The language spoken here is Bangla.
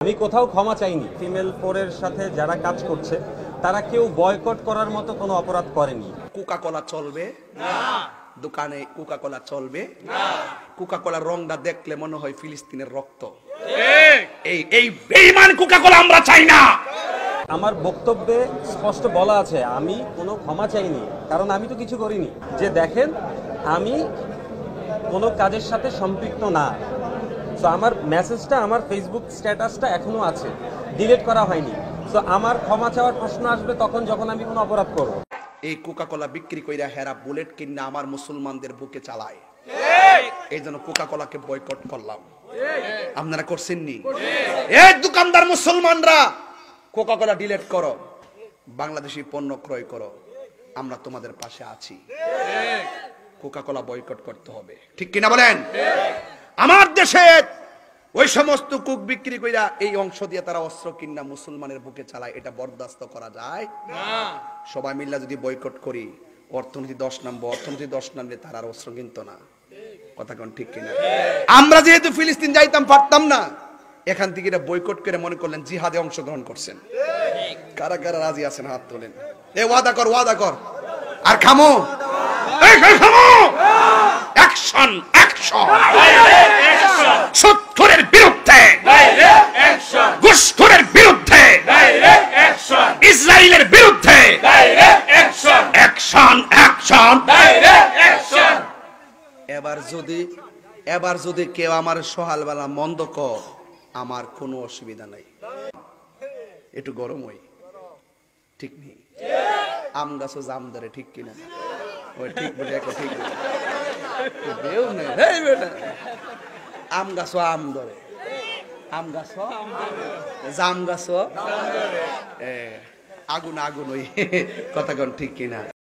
আমি কোথাও ক্ষমা চাইনি। ফিমেল 4 এর সাথে যারা কাজ করছে তারা কেউ বয়কট করার মতো কোনো অপরাধ করেনি। কোকা কোলা চলবে না, দোকানে কোকা কোলা চলবে না। কোকা কোলার রংটা দেখলে মনে হয় ফিলিস্তিনের রক্ত। এই বেঈমান কোকা কোলা আমরা চাই না। আমার বক্তব্যে স্পষ্ট বলা আছে আমি কোনো ক্ষমা চাইনি, কারণ আমি তো কিছু করিনি। যে দেখেন আমি কোনো কাজের সাথে সম্পৃক্ত না। সো আমার মেসেজটা, আমার ফেসবুক স্ট্যাটাসটা এখনো আছে, ডিলিট করা হয়নি। সো আমার ক্ষমা চাওয়ার প্রশ্ন আসবে তখন যখন আমি কোনো অপরাধ করব। এই কোকা কোলা বিক্রি কইরা হেরা বুলেট কিনা আমার মুসলমানদের বুকে চালায়, এই জন্য কোকা কোলাকে বয়কট করলাম। আপনারা করছেন নি? এই দোকানদার মুসলমানরা কোকা কোলা ডিলিট করো, বাংলাদেশি পণ্য ক্রয় করো, আমরা তোমাদের পাশে আছি। কোকা কোলা বয়কট করতে হবে, ঠিক কিনা বলেন? আমার দেশে ওই সমস্ত কুক বিক্রি কইরা এই অংশ দিয়ে তারা অস্ত্র কিনা মুসলমানের বুকে চালায়, এটা বরদাস্ত করা যায় না। সবাই মিল্লা যদি বয়কট করি, অর্থনীতি 10 নাম্বার, অর্থনীতি 10 নামলে তারা আর অস্ত্র কিনতো না। কথা কোন ঠিক কিনা? আমরা যেহেতু ফিলিস্তিন যাইতাম পারতাম না, এখান থেকে এটা বয়কট করে মনে করলেন জিহাদে অংশগ্রহণ করছেন। কারা কারা রাজি আছেন হাত তোলেন। এ ওয়াদা কর, ওয়াদা কর। আর খামো, এই খামো। Action, action. সত্তরের বিরুদ্ধে ঘুষখোরের বিরুদ্ধে, ইসরায়েলের বিরুদ্ধে অ্যাকশন, অ্যাকশন। এবার যদি কেউ আমার সহালবেলা মন্দ কর, আমার কোনো অসুবিধা নাই, একটু গরম হই, ঠিক নেই? আম গাছও জাম ধরে, ঠিক কিনা? ওই ঠিক বলে, ঠিক আম গাছও আম ধরে, আম গাছও জাম গাছও আগুন আগুন, ওই কথা কোন ঠিক কিনা?